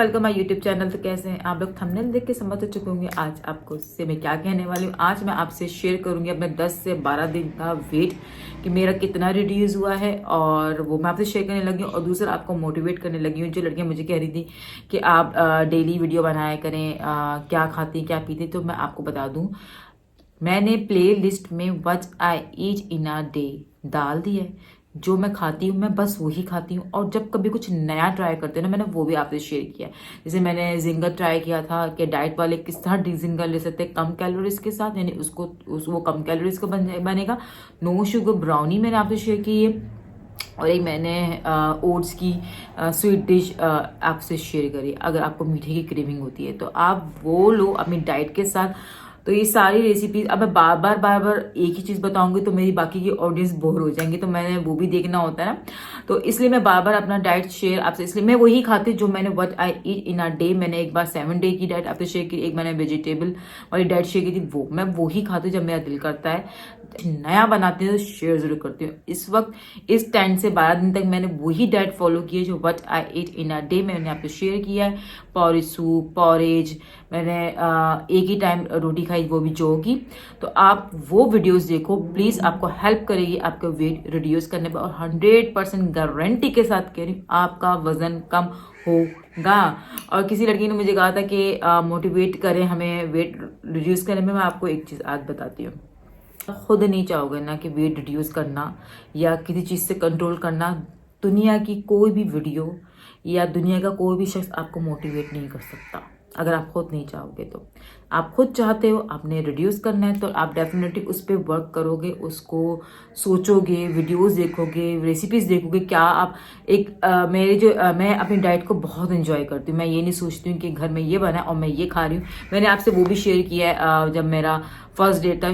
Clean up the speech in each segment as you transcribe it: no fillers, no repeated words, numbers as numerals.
Welcome my YouTube channel. तो कैसे हैं आप लोग? थंबनेल देख के समझ तो चुके होंगे आज आपको से मैं क्या कहने वाली हूँ। आज मैं आपसे शेयर करूंगी अपने 10 से 12 दिन का वेट कि मेरा कितना रिड्यूस हुआ है, और वो मैं आपसे शेयर करने लगी हूँ। और दूसरा आपको मोटिवेट करने लगी हूँ। जो लड़कियां मुझे कह रही थी कि आप डेली वीडियो बनाया करें, क्या खाती क्या पीती, तो मैं आपको बता दूँ, मैंने प्ले लिस्ट में what I eat in a day डाल दी है। जो मैं खाती हूँ मैं बस वही खाती हूँ। और जब कभी कुछ नया ट्राई करते हैं ना, मैंने वो भी आपसे शेयर किया। जैसे मैंने जिंगर ट्राई किया था कि डाइट वाले किस तरह जिंगर ले सकते हैं कम कैलोरीज के साथ, यानी वो कम कैलोरीज का बनेगा। नो शुगर ब्राउनी मैंने आपसे शेयर की है। और एक मैंने ओट्स की स्वीट डिश आपसे शेयर करी। अगर आपको मीठे की क्रेविंग होती है तो आप वो लो अपनी डाइट के साथ। तो ये सारी रेसिपीज अब मैं बार बार एक ही चीज बताऊंगी तो मेरी बाकी की ऑडियंस बोर हो जाएंगी, तो मैंने वो भी देखना होता है ना। तो इसलिए मैं बार बार अपना डाइट शेयर आपसे, इसलिए मैं वही खाती जो मैंने what I eat in a day. मैंने एक बार 7 डे की डाइट आपसे शेयर की, एक मैंने वेजिटेबल वाली डाइट शेयर की थी। वो मैं वही खाती जब मेरा दिल करता है। नया बनाती हूँ तो शेयर जरूर करती हूँ। इस वक्त इस 10 से 12 दिन तक मैंने वही डाइट फॉलो की है जो what I eat in a day मैंने आपसे शेयर किया है। पॉरेज सूप, पॉरेज, मैंने एक ही टाइम रोटी खाई, वो भी जौ की। तो आप वो वीडियोस देखो प्लीज, आपको हेल्प करेगी आपका वेट रिड्यूस करने में। और 100% गारंटी के साथ कह रही हूँ आपका वजन कम होगा। और किसी लड़की ने मुझे कहा था कि मोटिवेट करें हमें वेट रिड्यूस करने में। मैं आपको एक चीज आज बताती हूँ। खुद नहीं चाहोगे ना कि वेट रिड्यूस करना या किसी चीज से कंट्रोल करना, दुनिया की कोई भी वीडियो या दुनिया का कोई भी शख्स आपको मोटिवेट नहीं कर सकता। अगर आप खुद नहीं चाहोगे तो आप खुद चाहते हो, आपने रिड्यूस करना है तो आप डेफिनेटली उस पर वर्क करोगे, उसको सोचोगे, वीडियोस देखोगे, रेसिपीज देखोगे। क्या आप मैं अपनी डाइट को बहुत एंजॉय करती हूँ। मैं ये नहीं सोचती हूँ कि घर में ये बना है और मैं ये खा रही हूँ। मैंने आपसे वो भी शेयर किया है, जब मेरा फर्स्ट डे था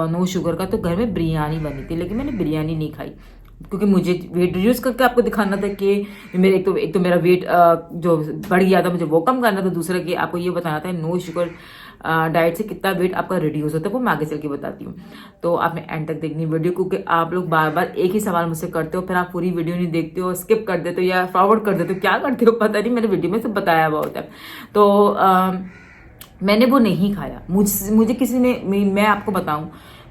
नो शुगर का, तो घर में बिरयानी बनी थी, लेकिन मैंने बिरयानी नहीं खाई क्योंकि मुझे वेट रिड्यूस करके आपको दिखाना था कि मेरे एक तो मेरा वेट जो बढ़ गया था, मुझे वो कम करना था। दूसरा कि आपको ये बताना था नो शुगर डाइट से कितना वेट आपका रिड्यूस होता है, वो मैं आगे चल के बताती हूँ। तो आपने एंड तक देखनी वीडियो, क्योंकि आप लोग बार बार एक ही सवाल मुझसे करते हो, फिर आप पूरी वीडियो नहीं देखते हो, स्किप कर देते हो या फॉरवर्ड कर देते हो, क्या करते हो पता नहीं। मैंने वीडियो में सब बताया हुआ होता है। तो मैंने वो नहीं खाया। मुझे किसी ने, मैं आपको बताऊं,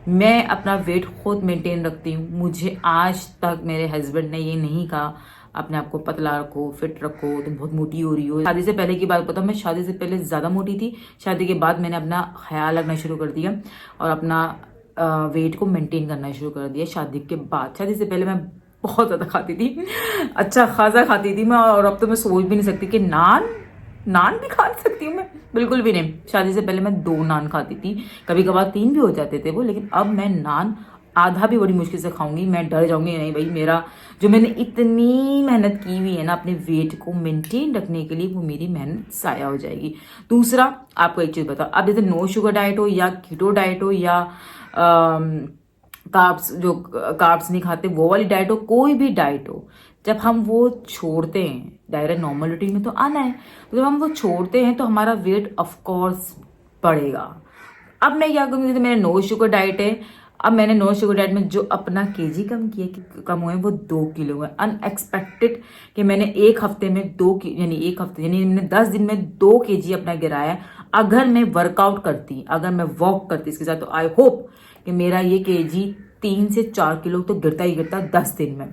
मैं अपना वेट खुद मेंटेन रखती हूँ। मुझे आज तक मेरे हस्बैंड ने ये नहीं कहा अपने आप को पतला रखो, फिट रखो, तुम बहुत मोटी हो रही हो। शादी से पहले की बात बताऊं, मैं शादी से पहले ज्यादा मोटी थी। शादी के बाद मैंने अपना ख्याल रखना शुरू कर दिया और अपना वेट को मेंटेन करना शुरू कर दिया शादी के बाद। शादी से पहले मैं बहुत ज्यादा खाती थी, अच्छा खासा खाती थी मैं। और अब तो मैं सोच भी नहीं सकती कि नान नान भी खा सकती हूँ मैं, बिल्कुल भी नहीं। शादी से पहले मैं 2 नान खाती थी, कभी कभार 3 भी हो जाते थे वो, लेकिन अब मैं नान आधा भी बड़ी मुश्किल से खाऊंगी। मैं डर जाऊंगी, नहीं भाई, मेरा जो मैंने इतनी मेहनत की हुई है ना अपने वेट को मेंटेन रखने के लिए, वो मेरी मेहनत जाया हो जाएगी। दूसरा आपको एक चीज बताओ, अब जैसे नो शुगर डाइट हो या कीटो डाइट हो या कार्ब्स नहीं खाते वो वाली डाइट हो, कोई भी डाइट हो, जब हम वो छोड़ते हैं, डायरेक्ट नॉर्मल रूटीन में तो आना है, तो जब हम वो छोड़ते हैं तो हमारा वेट ऑफकोर्स बढ़ेगा। अब मैं क्या करूँगी, जैसे मेरा नो शुगर डाइट है, अब मैंने नो शुगर डाइट में जो अपना केजी कम किया, कम हुए वो 2 किलो हुए अनएक्सपेक्टेड। कि मैंने एक हफ्ते में यानी मैंने 10 दिन में 2 केजी अपना गिराया। अगर मैं वर्कआउट करती, अगर मैं वॉक करती इसके साथ, तो आई होप कि मेरा ये केजी 3 से 4 किलो तो गिरता ही गिरता 10 दिन में।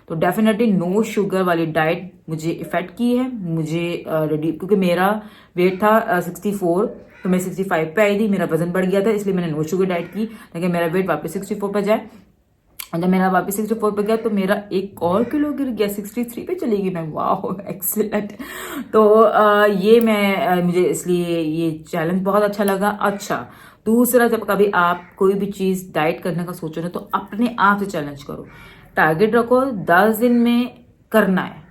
तो डेफिनेटली नो शुगर वाली डाइट मुझे इफेक्ट की है। मुझे क्योंकि मेरा वेट था 64, तो मैं 65 पे आई थी, मेरा वजन बढ़ गया था, इसलिए मैंने नो शुगर डाइट की ताकि मेरा वेट वापस 64 पे जाए। और जब मेरा वापस 64 पे गया तो मेरा 1 और किलो गिर गया, 63 पे चली गई मैं। वाह एक्सीलेंट। तो मुझे इसलिए ये चैलेंज बहुत अच्छा लगा। अच्छा, दूसरा, जब कभी आप कोई भी चीज डाइट करने का सोचो ना, तो अपने आप से चैलेंज करो। टारगेट रखो, 10 दिन में करना है,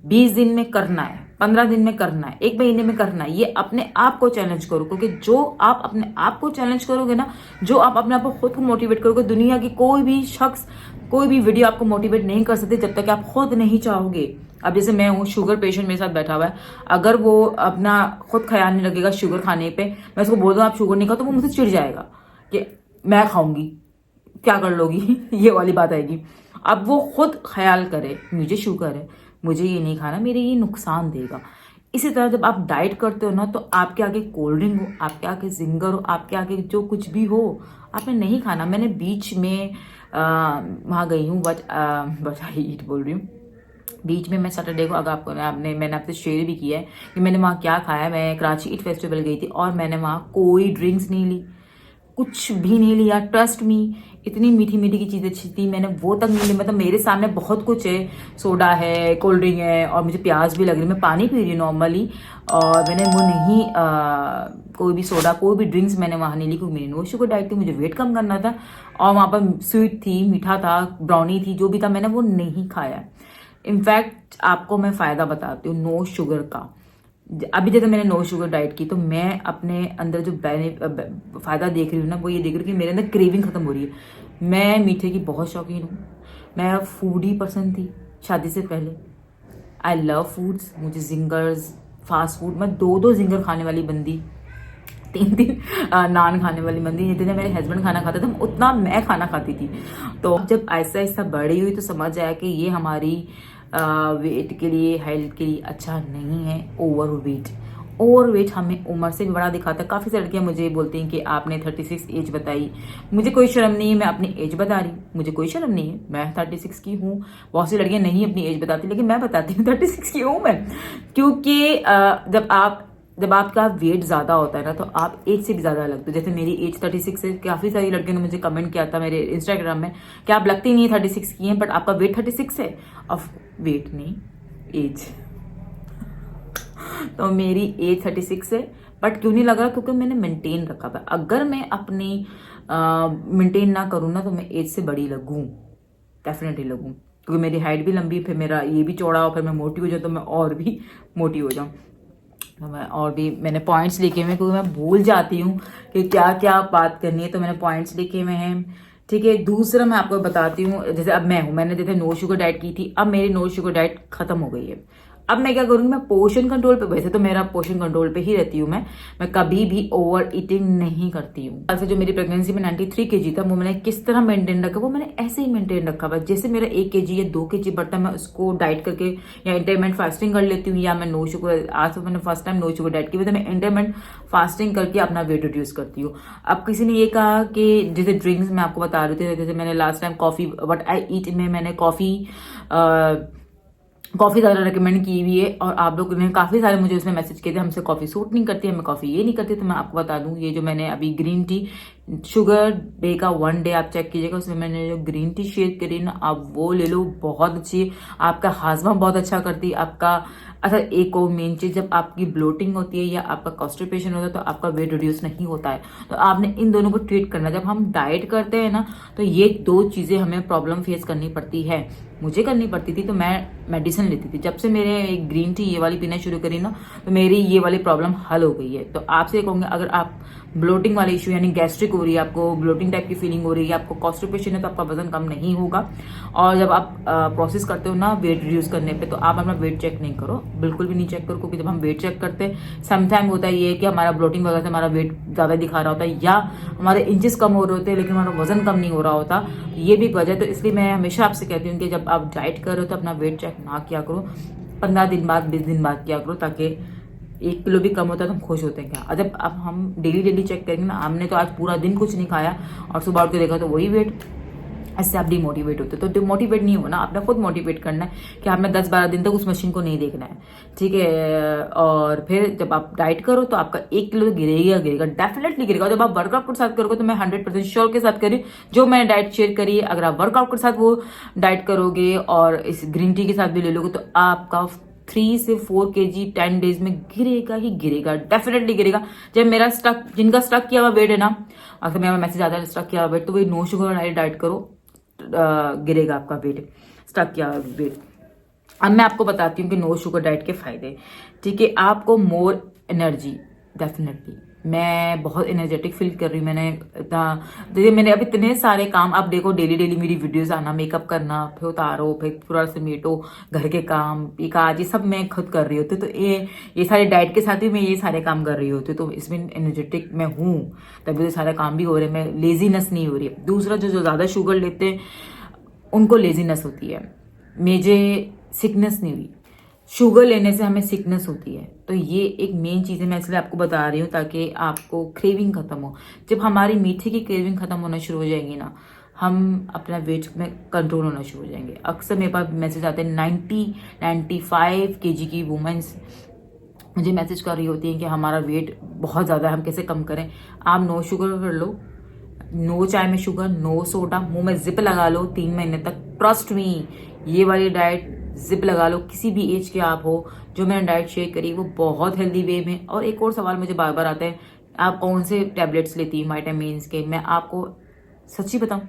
20 दिन में करना है, 15 दिन में करना है, 1 महीने में करना है। ये अपने आप को चैलेंज करो, क्योंकि जो आप अपने आप को चैलेंज करोगे ना, जो आप अपने आप को खुद को मोटिवेट करोगे, दुनिया की कोई भी शख्स, कोई भी वीडियो आपको मोटिवेट नहीं कर सकते जब तक आप खुद नहीं चाहोगे। अब जैसे मैं हूँ, शुगर पेशेंट मेरे साथ बैठा हुआ है, अगर वो अपना खुद ख्याल नहीं रखेगा शुगर खाने पे, मैं उसको बोल दूँ आप शुगर नहीं खाओ, तो वो मुझसे चिढ़ जाएगा कि मैं खाऊंगी, क्या कर लोगी ये वाली बात आएगी। अब वो खुद ख्याल करे, मुझे शुगर है, मुझे ये नहीं खाना, मेरे ये नुकसान देगा, इसी तरह जब आप डाइट करते हो ना, तो आपके आगे कोल्ड ड्रिंक हो, आपके आगे जिंगर हो, आपके आगे जो कुछ भी हो, आपने नहीं खाना। मैंने बीच में वहाँ गई हूँ, बट आई ईट बोल रही हूँ। बीच में मैं सैटरडे को, अगर आपको मैंने आपसे शेयर भी किया है कि मैंने वहाँ क्या खाया। मैं कराची ईट फेस्टिवल गई थी और मैंने वहाँ कोई ड्रिंक्स नहीं ली, कुछ भी नहीं लिया। ट्रस्ट मी, इतनी मीठी मीठी की चीज़ें थी, मैंने वो तक नहीं ली। मतलब मेरे सामने बहुत कुछ है, सोडा है, कोल्ड ड्रिंक है, और मुझे प्यास भी लग रही, मैं पानी पी रही हूँ नॉर्मली, और मैंने वो नहीं कोई भी सोडा, कोई भी ड्रिंक्स मैंने वहाँ नहीं ली, क्योंकि मेरी नो शुगर डाइट थी, मुझे वेट कम करना था। और वहाँ पर स्वीट थी, मीठा था, ब्राउनी थी, जो भी था मैंने वो नहीं खाया। इनफैक्ट आपको मैं फ़ायदा बताती हूँ नो शुगर का। अभी जैसे मैंने नो शुगर डाइट की, तो मैं अपने अंदर जो फ़ायदा देख रही हूँ ना, वो ये देख रही हूँ कि मेरे अंदर क्रेविंग ख़त्म हो रही है। मैं मीठे की बहुत शौकीन हूँ, मैं फूडी पर्सन थी शादी से पहले। आई लव फूड्स, मुझे जिंगर्स, फास्ट फूड, मैं 2-2 जिंगर खाने वाली बंदी, 3-3 नान खाने वाली बंदी। जितने मेरे हस्बैंड खाना खाते थे उतना मैं खाना खाती थी। तो जब आहिस्ता आहिस्ता बड़ी हुई तो समझ आया कि ये हमारी वेट के लिए, हेल्थ के लिए अच्छा नहीं है। ओवर वेट हमें उम्र से भी बड़ा दिखाता है। काफ़ी सारी लड़कियां मुझे बोलती हैं कि आपने 36 एज बताई। मुझे कोई शर्म नहीं है, मैं अपनी एज बता रही हूँ, मुझे कोई शर्म नहीं है, मैं 36 की हूँ। बहुत सी लड़कियां नहीं अपनी एज बताती, लेकिन मैं बताती हूँ 36 की हूँ मैं। क्योंकि जब आपका वेट ज़्यादा होता है ना, तो आप एज से भी ज़्यादा लगते हो। जैसे मेरी एज 36 है। काफ़ी सारी लड़कियों ने मुझे कमेंट किया था मेरे इंस्टाग्राम में कि आप लगती नहीं है 36 की हैं, बट आपका वेट 36 है। ऑफ वेट नहीं, एज। तो मेरी एज 36 है, बट क्यों नहीं लग रहा? क्योंकि मैंने मेंटेन रखा था। अगर मैं अपनी मेंटेन ना करूँ ना, तो मैं एज से बड़ी लगूँ, डेफिनेटली लगूँ। क्योंकि मेरी हाइट भी लंबी, फिर मेरा ये भी चौड़ा हो, फिर मैं मोटी हो जाऊँ, तो मैं और भी मोटी हो जाऊँ। तो मैं और भी, मैंने पॉइंट्स लिखे हुए, क्योंकि मैं भूल जाती हूँ कि क्या क्या बात करनी है, तो मैंने पॉइंट्स लिखे हुए हैं। ठीक है, दूसरा मैं आपको बताती हूँ। जैसे अब मैंने जैसे नो शुगर डाइट की थी, अब मेरी नो शुगर डाइट खत्म हो गई है। अब मैं क्या करूँगी, मैं पोर्शन कंट्रोल पे, वैसे तो मेरा पोर्शन कंट्रोल पे ही रहती हूँ मैं कभी भी ओवर ईटिंग नहीं करती हूँ। ऐसे जो मेरी प्रेगनेंसी में 93 kg था, वो मैंने किस तरह मेंटेन रखा, वो मैंने ऐसे ही मेंटेन रखा हुआ। जैसे मेरा 1 kg या 2 kg बढ़ता है, मैं उसको डाइट करके या इंटरमिटेंट फास्टिंग कर लेती हूँ, या मैं नो शुगर, आज तो मैंने first time no sugar diet की, तो मैं इंटरमिटेंट फास्टिंग करके अपना वेट रिड्यूस करती हूँ। अब किसी ने ये कहा कि जैसे ड्रिंक्स मैं आपको बता रही थी, जैसे मैंने last time coffee, what I eat में मैंने कॉफ़ी ज़्यादा रिकमेंड की हुई है, और आप लोग ने काफ़ी सारे मुझे उसमें मैसेज किए थे हमसे कॉफ़ी सूट नहीं करती, हमें कॉफ़ी ये नहीं करती। तो मैं आपको बता दूं, ये जो मैंने अभी ग्रीन टी, शुगर डे का 1 डे आप चेक कीजिएगा, उसमें मैंने जो ग्रीन टी शेयर करी ना, आप वो ले लो, बहुत अच्छी, आपका हाजमा बहुत अच्छा करती है आपका। अच्छा, एक और मेन चीज़, जब आपकी ब्लोटिंग होती है या आपका कॉन्स्टिपेशन होता है, तो आपका वेट रिड्यूस नहीं होता है। तो आपने इन दोनों को ट्रीट करना। जब हम डाइट करते हैं ना, तो ये 2 चीज़ें हमें प्रॉब्लम फेस करनी पड़ती है, मुझे करनी पड़ती थी। तो मैं मेडिसिन लेती थी। जब से मेरे ग्रीन टी ये वाली पीना शुरू करी ना, तो मेरी ये वाली प्रॉब्लम हल हो गई है। तो आपसे कहूँगी, अगर आप ब्लोटिंग वाले इशू, यानी गैस्ट्रिक हो रही है, आपको ब्लोटिंग टाइप की फीलिंग हो रही है, आपको कॉन्स्टिपेशन है, तो आपका वजन कम नहीं होगा। और जब आप प्रोसेस करते हो ना वेट रिड्यूस करने पे, तो आप अपना वेट चेक नहीं करो, बिल्कुल भी नहीं चेक करो। क्योंकि जब हम वेट चेक करते हैं, समटाइम होता है ये कि हमारा ब्लोटिंग वजह से हमारा वेट ज़्यादा दिखा रहा होता है, या हमारे इंचेस कम हो रहे होते हैं, लेकिन हमारा वजन कम नहीं हो रहा होता। ये भी एक वजह है। तो इसलिए मैं हमेशा आपसे कहती हूँ कि जब आप डाइट कर रहे हो, तो अपना वेट चेक ना किया करो, 15 दिन बाद, 20 दिन बाद किया करो, ताकि 1 किलो भी कम होता है तो हम खुश होते हैं क्या। और जब अब हम डेली चेक करेंगे ना, हमने तो आज पूरा दिन कुछ नहीं खाया और सुबह उठ के देखा तो वही वेट, इससे आप डिमोटिवेट होते हो। तो डिमोटिवेट नहीं होना, आपने खुद मोटिवेट करना है कि आपने 10-12 दिन तक उस मशीन को नहीं देखना है, ठीक है। और फिर जब आप डाइट करो, तो आपका 1 किलो गिरेगा, डेफिनेटली गिरेगा। जब आप वर्कआउट के साथ करोगे, तो मैं 100% श्योर के साथ करी, जो मैंने डाइट शेयर करी है, अगर आप वर्कआउट के साथ वो डाइट करोगे और इस ग्रीन टी के साथ भी ले लोगे, तो आपका 3 से 4 kg 10 डेज में गिरेगा ही गिरेगा, डेफिनेटली गिरेगा। जब मेरा जिनका स्टक किया हुआ वेट है ना, अगर मेरा मैसेज आता है स्टक किया हुआ वेट, तो वही नो शुगर डाइट करो, गिरेगा आपका वेट, स्टक किया वेट। अब मैं आपको बताती हूँ कि नो शुगर डाइट के फायदे, ठीक है। आपको मोर एनर्जी, डेफिनेटली मैं बहुत एनर्जेटिक फील कर रही हूँ। मैंने अब इतने सारे काम, आप देखो डेली मेरी वीडियोस आना, मेकअप करना, फिर उतारो, फिर पूरा समेटो, घर के काम, ये काज, ये सब मैं खुद कर रही होती। तो ये सारे डाइट के साथ ही मैं ये सारे काम कर रही होती, तो इसमें एनर्जेटिक मैं हूँ, तभी तो सारे काम भी हो रहे हैं, मैं लेजीनेस नहीं हो रही है। दूसरा, जो ज़्यादा शुगर लेते हैं उनको लेजीनेस होती है, मुझे सिकनेस नहीं हुई। शुगर लेने से हमें सिकनेस होती है। तो ये एक मेन चीज़ है, मैं इसलिए आपको बता रही हूँ ताकि आपको क्रेविंग खत्म हो। जब हमारी मीठे की क्रेविंग खत्म होना शुरू हो जाएगी ना, हम अपना वेट में कंट्रोल होना शुरू हो जाएंगे। अक्सर मेरे पास मैसेज आते हैं 95 केजी की वुमेन्स मुझे मैसेज कर रही होती हैं कि हमारा वेट बहुत ज़्यादा है, हम कैसे कम करें। आप नो शुगर कर लो, नो चाय में शुगर, नो सोडा, मुंह में जिप लगा लो 3 महीने तक। ट्रस्ट मी, ये वाली डाइट जिप लगा लो, किसी भी एज के आप हो। जो मैंने डाइट शेयर करी वो बहुत हेल्दी वे में। और एक और सवाल मुझे बार बार आता है, आप कौन से टैबलेट्स लेती हैं विटामिन्स के। मैं आपको सच्ची बताऊं,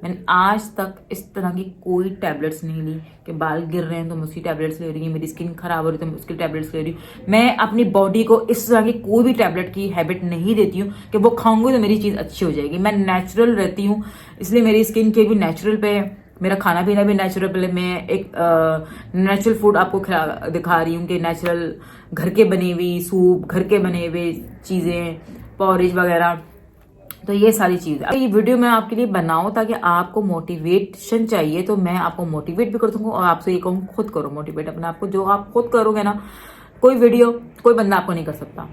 मैंने आज तक इस तरह की कोई टैबलेट्स नहीं ली कि बाल गिर रहे हैं तो मैं उसकी टैबलेट्स ले रही हूँ, मेरी स्किन खराब हो रही है तो मैं उसकी टैबलेट्स ले रही हूँ। मैं अपनी बॉडी को इस तरह की कोई भी टैबलेट की हैबिट नहीं देती हूँ कि वो खाऊंगी तो मेरी चीज़ अच्छी हो जाएगी। मैं नेचुरल रहती हूँ, इसलिए मेरी स्किन के भी नेचुरल पे है, मेरा खाना पीना भी नेचुरल पे। मैं एक नेचुरल फूड आपको दिखा रही हूँ कि नेचुरल घर के बनी हुई सूप, घर के बने हुए चीज़ें, पॉरेज वगैरह। तो ये सारी चीज़ ये वीडियो मैं आपके लिए बनाऊं ताकि आपको मोटिवेशन चाहिए तो मैं आपको मोटिवेट भी कर दूंगा और आपसे ये कहूँ खुद करो मोटिवेट अपने आप को। जो आप खुद करोगे ना, कोई वीडियो कोई बंदा आपको नहीं कर सकता।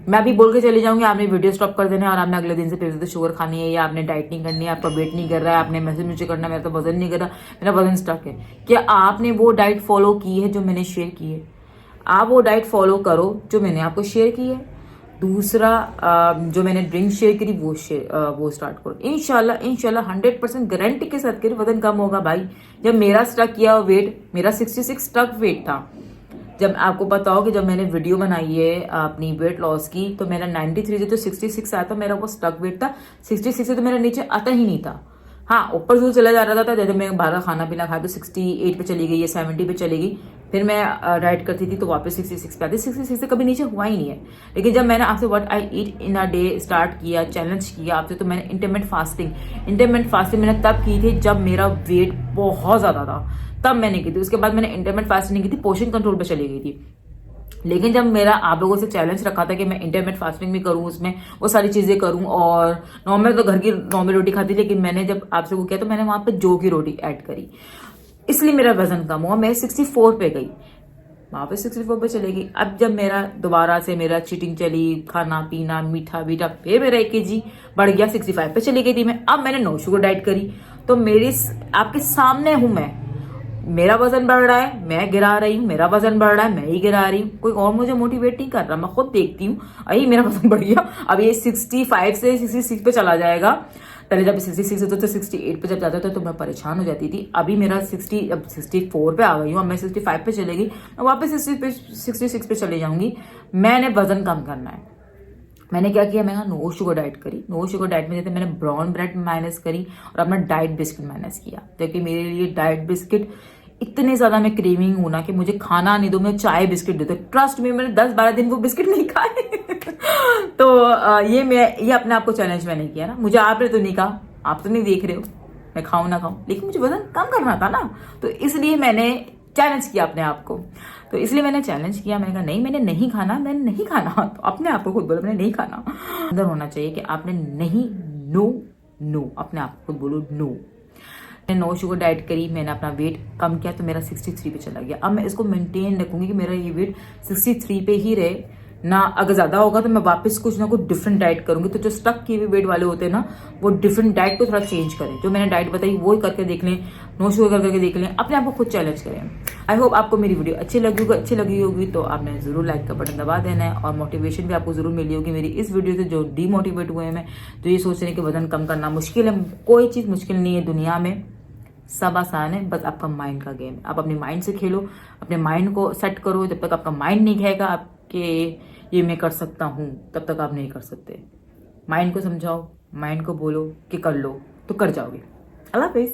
मैं अभी बोल के चली जाऊंगी, आपने वीडियो स्टॉप कर देना है और आपने अगले दिन से फिर से शुगर खानी है, या आपने डाइट नहीं करनी है, आपका वेट नहीं कर रहा है, आपने मैसेज मुझे करना है मेरा तो वजन नहीं कर रहा, मेरा वजन स्टक है। क्या आपने वो डाइट फॉलो की है जो मैंने शेयर की है? आप वो डाइट फॉलो करो जो मैंने आपको शेयर की है। दूसरा, जो मैंने ड्रिंक शेयर करी वो स्टार्ट करो। इंशाल्लाह 100% गारंटी के साथ करी वजन कम होगा भाई। जब मेरा स्टक किया वेट, मेरा 66 स्टक वेट था। जब आपको पता हो कि जब मैंने वीडियो बनाई है अपनी वेट लॉस की तो मेरा 93 से तो 66 आया था, मेरा वो स्टक वेट था। 66 से तो मेरा नीचे आता ही नहीं था। हाँ, ऊपर से चला जा रहा था। जब मैं बाहर खाना पीना खाया तो 68 पे चली गई या 70 पे चली गई। फिर मैं डाइट करती थी तो वापस 66 पे आती। 66 से कभी नीचे हुआ ही नहीं है। लेकिन जब मैंने आपसे what I eat in a day start किया, चैलेंज किया आपसे, तो मैंने इंटरमिटेंट फास्टिंग मैंने तब की थी जब मेरा वेट बहुत ज्यादा था, तब मैंने की थी। उसके बाद मैंने इंटरमिटेंट फास्टिंग नहीं की थी, पोर्शन कंट्रोल पे चली गई थी। लेकिन जब मेरा आप लोगों से चैलेंज रखा था कि मैं इंटरमिटेंट फास्टिंग भी करूं, उसमें वो सारी चीजें करूं, और नॉर्मल तो घर की नॉर्मल रोटी खाती, लेकिन मैंने जब आपसे वो किया तो मैंने वहां पे जौ की रोटी ऐड करी, इसलिए मेरा वजन कम हुआ। मैं 64 पे गई, वापस 64 पे चली गई। अब जब मेरा दोबारा से मेरा चीटिंग चली, खाना पीना मीठा वीठा, फिर मेरा 1 kg बढ़ गया, 65 पे चली गई थी मैं। अब मैंने नो शुगर डाइट करी तो मेरी आपके सामने हूं मैं, मेरा वजन बढ़ रहा है, मैं गिरा रही हूँ, मेरा वजन बढ़ रहा है, मैं ही गिरा रही हूँ, कोई और मुझे मोटिवेट नहीं कर रहा। मैं खुद देखती हूँ, अरे मेरा वजन बढ़ गया, अब ये 65 से 66 पे चला जाएगा। पहले जब 66 होता तो 68 पे जब जाता था तो मैं परेशान हो जाती थी। अभी मेरा 64 पे आ गई हूँ, अब मैं 65 पे चलेगी, मैं वापस 66 पे चले जाऊंगी। मैंने वजन कम करना है। मैंने क्या किया, मैंने नो शुगर डाइट करी। नो शुगर डाइट में जैसे मैंने ब्राउन ब्रेड माइनस करी और अपना डाइट बिस्किट माइनस किया, क्योंकि मेरे लिए डाइट बिस्किट इतने ज्यादा मैं क्रेविंग हूं ना कि मुझे खाना नहीं दो, मैं चाय बिस्किट दे दो। ट्रस्ट में मैंने 10-12 दिन वो बिस्किट नहीं खाए। तो ये अपने आप को चैलेंज मैंने किया ना। मुझे आपने तो नहीं कहा, आप तो नहीं देख रहे हो मैं खाऊं ना खाऊं, लेकिन मुझे वजन कम करना था ना, तो इसलिए मैंने चैलेंज किया अपने आप को। तो इसलिए मैंने चैलेंज किया, मैंने कहा नहीं, मैंने नहीं खाना। तो अपने आप को खुद बोलो मैंने नहीं खाना। अंदर होना चाहिए कि आपने नहीं, नो, अपने आप को खुद बोलो नो। मैंने नो शुगर डाइट करी, मैंने अपना वेट कम किया तो मेरा 63 पे चला गया। अब मैं इसको मेंटेन रखूंगी कि मेरा ये वेट 63 पे ही रहे ना। अगर ज्यादा होगा तो मैं वापस कुछ ना कुछ डिफरेंट डाइट करूंगी। तो जो स्टक किए हुए वेट वाले होते हैं ना, वो डिफरेंट डाइट को थोड़ा चेंज करें। जो मैंने डाइट बताई वो करके देख लें, नो शुगर करके देख लें, अपने आप को खुद चैलेंज करें। आई होप आपको मेरी वीडियो अच्छी लगी होगी तो आपने जरूर लाइक का बटन दबा देना है, और मोटिवेशन भी आपको जरूर मिली होगी मेरी इस वीडियो से। जो डीमोटिवेट हुए हैं, मैं जो ये सोच रहे हैं कि वजन कम करना मुश्किल है, कोई चीज मुश्किल नहीं है दुनिया में, सब आसान है। बस आपका माइंड का गेम, आप अपने माइंड से खेलो, अपने माइंड को सेट करो। जब तक आपका माइंड नहीं कहेगा आपके ये मैं कर सकता हूं, तब तक आप नहीं कर सकते। माइंड को समझाओ, माइंड को बोलो कि कर लो, तो कर जाओगे। अल्लाह हाफिज़।